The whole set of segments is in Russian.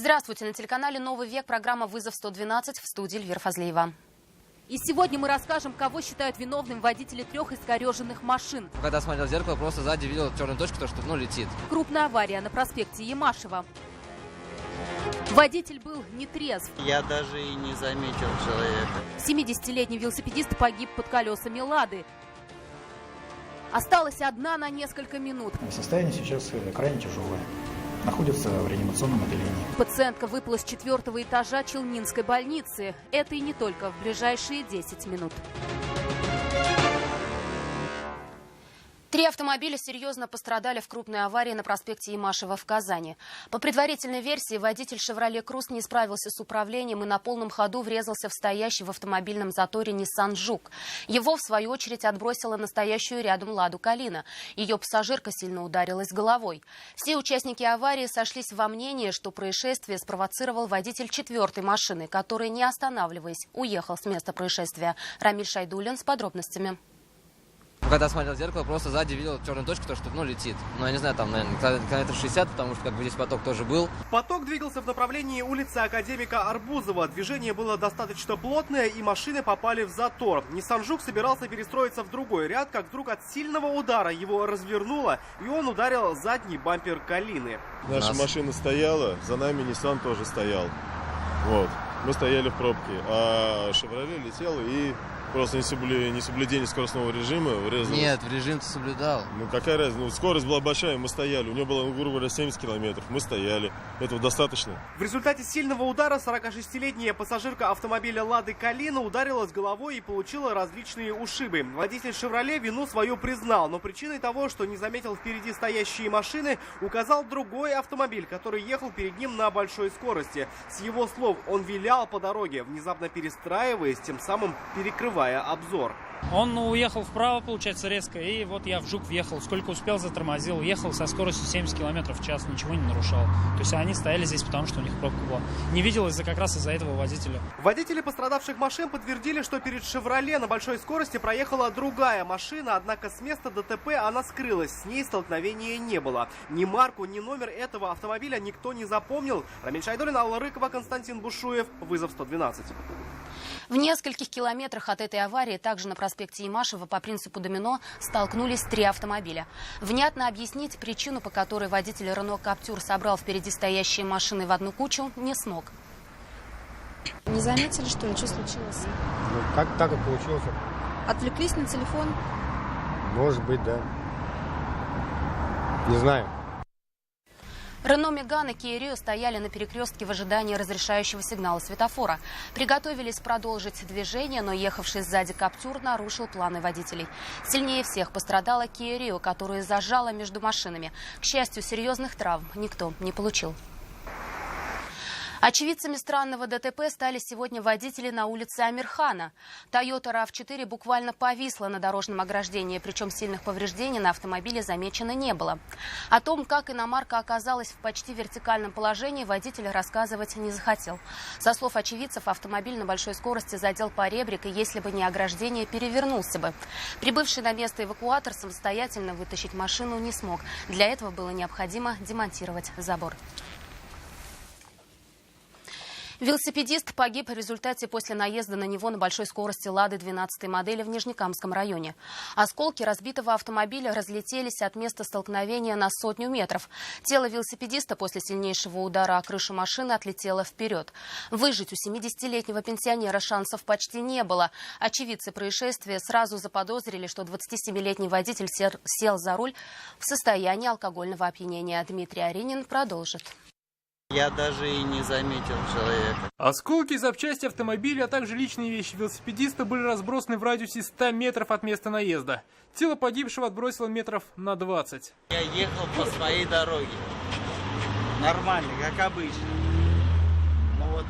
Здравствуйте, на телеканале «Новый век» программа «Вызов 112» в студии Эльвира Фазлиева. И сегодня мы расскажем, кого считают виновным водители 3 искореженных машин. Когда смотрел в зеркало, просто сзади видел черную точку, то, что летит. Крупная авария на проспекте Ямашева. Водитель был нетрезв. Я даже и не заметил человека. 70-летний велосипедист погиб под колесами «Лады». Осталась одна на несколько минут. Состояние сейчас крайне тяжелое. Находится в реанимационном отделении. Пациентка выпала с 4-го этажа Челнинской больницы. Это и не только в ближайшие 10 минут. 3 автомобиля серьезно пострадали в крупной аварии на проспекте Ямашева в Казани. По предварительной версии, водитель «Шевроле Круз» не справился с управлением и на полном ходу врезался в стоящий в автомобильном заторе Nissan Juke. Его, в свою очередь, отбросила настоящую рядом «Ладу Калина». Ее пассажирка сильно ударилась головой. Все участники аварии сошлись во мнении, что происшествие спровоцировал водитель 4-й машины, который, не останавливаясь, уехал с места происшествия. Рамиль Шайдуллин с подробностями. Когда смотрел в зеркало, просто сзади видел черную точку, то, что летит. Я не знаю, там, наверное, километров 60, потому что здесь поток тоже был. Поток двигался в направлении улицы Академика Арбузова. Движение было достаточно плотное, и машины попали в затор. Nissan Juke собирался перестроиться в другой ряд, как вдруг от сильного удара его развернуло, и он ударил задний бампер Калины. Наша машина стояла, за нами Nissan тоже стоял. Мы стояли в пробке, а «Шевроле» летел и просто несоблюдение скоростного режима врезалось. Нет, в режим ты соблюдал. Какая разница? Скорость была большая, мы стояли. У него было, грубо говоря, 70 километров. Мы стояли. Этого достаточно. В результате сильного удара 46-летняя пассажирка автомобиля «Лады Калина» ударилась головой и получила различные ушибы. Водитель «Шевроле» вину свою признал, но причиной того, что не заметил впереди стоящие машины, указал другой автомобиль, который ехал перед ним на большой скорости. С его слов, он вилял по дороге, внезапно перестраиваясь, тем самым перекрывая обзор. Он уехал вправо, получается, резко, и вот я в Жук въехал. Сколько успел, затормозил. Ехал со скоростью 70 км в час, ничего не нарушал. То есть они стояли здесь, потому что у них пробка была. Не видел как раз из-за этого водителя. Водители пострадавших машин подтвердили, что перед «Шевроле» на большой скорости проехала другая машина, однако с места ДТП она скрылась. С ней столкновения не было. Ни марку, ни номер этого автомобиля никто не запомнил. Рамиль Шайдуллин, Алла Рыкова, Константин Бушуев. Вызов 112. В нескольких километрах от этой аварии, также на проспекте Ямашева, по принципу домино, столкнулись 3 автомобиля. Внятно объяснить причину, по которой водитель Renault Captur собрал впереди стоящие машины в одну кучу, не смог. Не заметили, что ли? Что случилось? Как так и получилось? Отвлеклись на телефон? Может быть, да. Не знаю. Renault Megane и Kia Rio стояли на перекрестке в ожидании разрешающего сигнала светофора. Приготовились продолжить движение, но ехавший сзади Captur нарушил планы водителей. Сильнее всех пострадала Kia Rio, которую зажала между машинами. К счастью, серьезных травм никто не получил. Очевидцами странного ДТП стали сегодня водители на улице Амирхана. Toyota RAV4 буквально повисла на дорожном ограждении, причем сильных повреждений на автомобиле замечено не было. О том, как иномарка оказалась в почти вертикальном положении, водитель рассказывать не захотел. Со слов очевидцев, автомобиль на большой скорости задел поребрик, и если бы не ограждение, перевернулся бы. Прибывший на место эвакуатор самостоятельно вытащить машину не смог. Для этого было необходимо демонтировать забор. Велосипедист погиб в результате после наезда на него на большой скорости «Лады» 12-й модели в Нижнекамском районе. Осколки разбитого автомобиля разлетелись от места столкновения на 100 метров. Тело велосипедиста после сильнейшего удара о крышу машины отлетело вперед. Выжить у 70-летнего пенсионера шансов почти не было. Очевидцы происшествия сразу заподозрили, что 27-летний водитель сел за руль в состоянии алкогольного опьянения. Дмитрий Аринин продолжит. Я даже и не заметил человека. Осколки и запчасти автомобиля, а также личные вещи велосипедиста были разбросаны в радиусе 100 метров от места наезда. Тело погибшего отбросило метров на 20. Я ехал по своей дороге. Нормально, как обычно.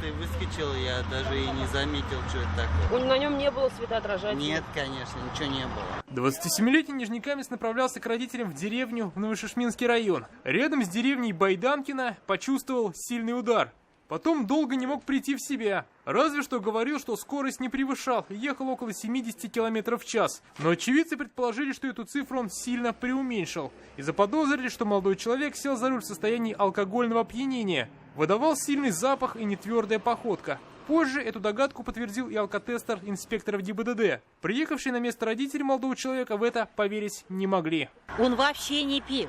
И выскочил, я даже и не заметил, что это такое. На нем не было светоотражателя? Нет, конечно, ничего не было. 27-летний нижнекамец направлялся к родителям в деревню в Новошишминский район. Рядом с деревней Байданкино почувствовал сильный удар. Потом долго не мог прийти в себя. Разве что говорил, что скорость не превышал, ехал около 70 км в час. Но очевидцы предположили, что эту цифру он сильно преуменьшил. И заподозрили, что молодой человек сел за руль в состоянии алкогольного опьянения. выдавал сильный запах и нетвердая походка. Позже эту догадку подтвердил и алкотестер инспекторов ГИБДД. Приехавшие на место родители молодого человека в это поверить не могли. Он вообще не пил.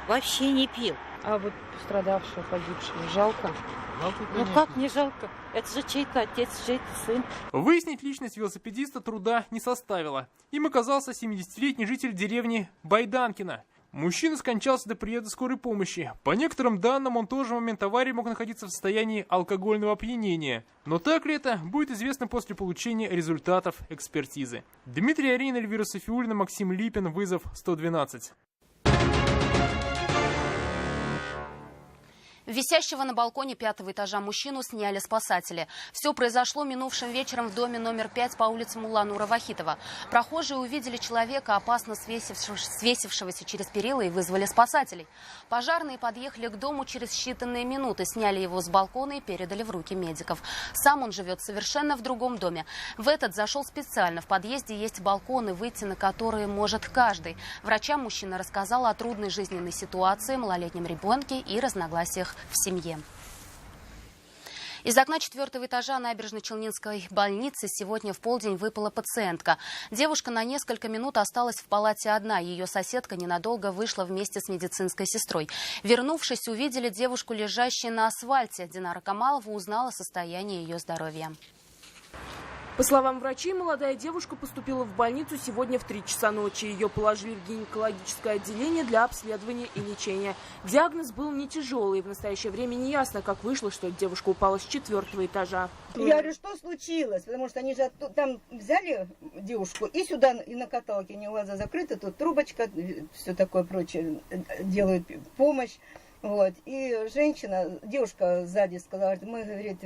Вообще не пил. А вот пострадавшего, погибшего, жалко? Ну как не жалко? Это же чей-то отец, чей-то сын. Выяснить личность велосипедиста труда не составило. Им оказался 70-летний житель деревни Байданкино. Мужчина скончался до приезда скорой помощи. По некоторым данным, он тоже в момент аварии мог находиться в состоянии алкогольного опьянения. Но так ли это, будет известно после получения результатов экспертизы. Дмитрий Арин, Эльвира Софиуллина, Максим Липин. Вызов 112. Висящего на балконе 5-го этажа мужчину сняли спасатели. Все произошло минувшим вечером в доме номер 5 по улице Мулланура-Вахитова. Прохожие увидели человека, опасно свесившегося через перила, и вызвали спасателей. Пожарные подъехали к дому через считанные минуты, сняли его с балкона и передали в руки медиков. Сам он живет совершенно в другом доме. В этот зашел специально. В подъезде есть балконы, выйти на которые может каждый. Врачам мужчина рассказал о трудной жизненной ситуации, малолетнем ребенке и разногласиях в семье. Из окна 4-го этажа Набережно-Челнинской больницы сегодня в полдень выпала пациентка. Девушка на несколько минут осталась в палате одна. Ее соседка ненадолго вышла вместе с медицинской сестрой. Вернувшись, увидели девушку, лежащей на асфальте. Динара Камалова узнала состояние ее здоровья. По словам врачей, молодая девушка поступила в больницу сегодня в 3 часа ночи. Ее положили в гинекологическое отделение для обследования и лечения. Диагноз был не тяжелый. В настоящее время не ясно, как вышло, что девушка упала с 4-го этажа. Я говорю, что случилось? Потому что они же там взяли девушку и сюда, и на каталке. У нее глаза закрыты, тут трубочка, все такое прочее, делают помощь. Вот. И девушка сзади сказала, мы, говорит,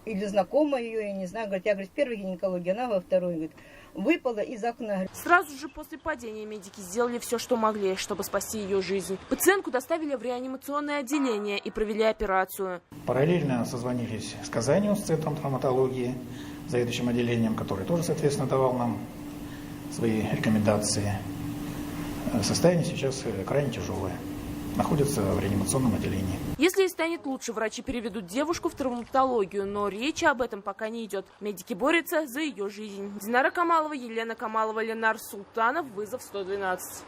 или знакома ее, я не знаю, говорит, я, говорит, в первой гинекологии, она во второй, говорит, выпала из окна. Сразу же после падения медики сделали все, что могли, чтобы спасти ее жизнь. Пациентку доставили в реанимационное отделение и провели операцию. Параллельно созвонились с Казанью, с Центром травматологии, заведующим отделением, который тоже, соответственно, давал нам свои рекомендации. Состояние сейчас крайне тяжелое. Находится в реанимационном отделении. Если и станет лучше, врачи переведут девушку в травматологию, но речи об этом пока не идет. Медики борются за ее жизнь. Динара Камалова, Елена Камалова, Ленар Султанов. Вызов 112.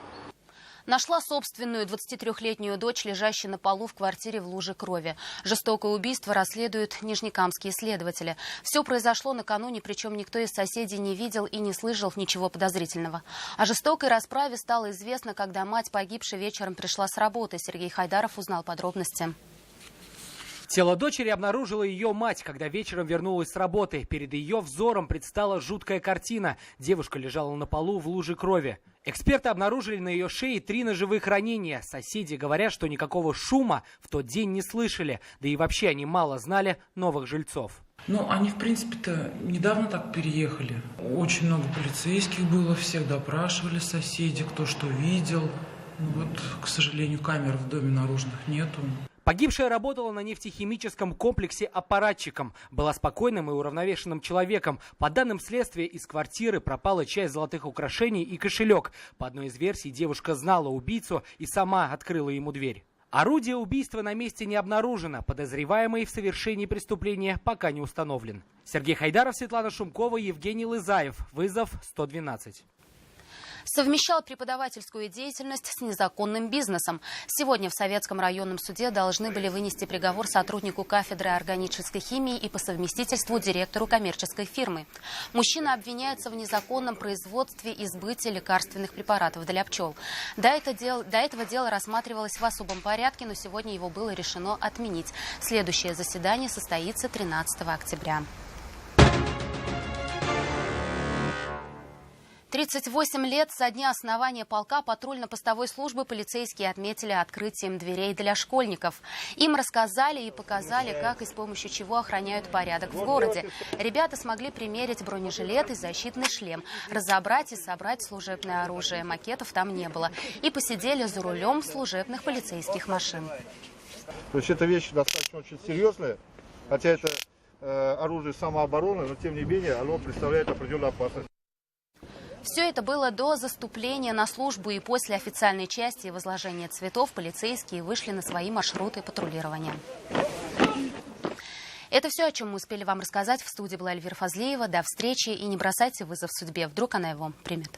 Нашла собственную 23-летнюю дочь, лежащую на полу в квартире в луже крови. Жестокое убийство расследуют нижнекамские следователи. Все произошло накануне, причем никто из соседей не видел и не слышал ничего подозрительного. О жестокой расправе стало известно, когда мать погибшей вечером пришла с работы. Сергей Хайдаров узнал подробности. Тело дочери обнаружила ее мать, когда вечером вернулась с работы. Перед ее взором предстала жуткая картина. Девушка лежала на полу в луже крови. Эксперты обнаружили на ее шее 3 ножевых ранения. Соседи говорят, что никакого шума в тот день не слышали. Да и вообще они мало знали новых жильцов. Ну, они, в принципе-то, недавно так переехали. Очень много полицейских было, всех допрашивали соседи, кто что видел. Ну, вот, к сожалению, камер в доме наружных нету. Погибшая работала на нефтехимическом комплексе аппаратчиком. Была спокойным и уравновешенным человеком. По данным следствия, из квартиры пропала часть золотых украшений и кошелек. По одной из версий, девушка знала убийцу и сама открыла ему дверь. Орудие убийства на месте не обнаружено. Подозреваемый в совершении преступления пока не установлен. Сергей Хайдаров, Светлана Шумкова, Евгений Лызаев. Вызов 112. Совмещал преподавательскую деятельность с незаконным бизнесом. Сегодня в Советском районном суде должны были вынести приговор сотруднику кафедры органической химии и по совместительству директору коммерческой фирмы. Мужчина обвиняется в незаконном производстве и сбытии лекарственных препаратов для пчел. До этого дело рассматривалось в особом порядке, но сегодня его было решено отменить. Следующее заседание состоится 13 октября. 38 лет со дня основания полка патрульно-постовой службы полицейские отметили открытием дверей для школьников. Им рассказали и показали, как и с помощью чего охраняют порядок в городе. Ребята смогли примерить бронежилет и защитный шлем, разобрать и собрать служебное оружие. Макетов там не было. И посидели за рулем служебных полицейских машин. То есть эта вещь достаточно очень серьезная, хотя это оружие самообороны, но тем не менее оно представляет определенную опасность. Все это было до заступления на службу, и после официальной части и возложения цветов полицейские вышли на свои маршруты патрулирования. Это все, о чем мы успели вам рассказать. В студии была Эльвира Фазлиева. До встречи и не бросайте вызов судьбе. Вдруг она его примет.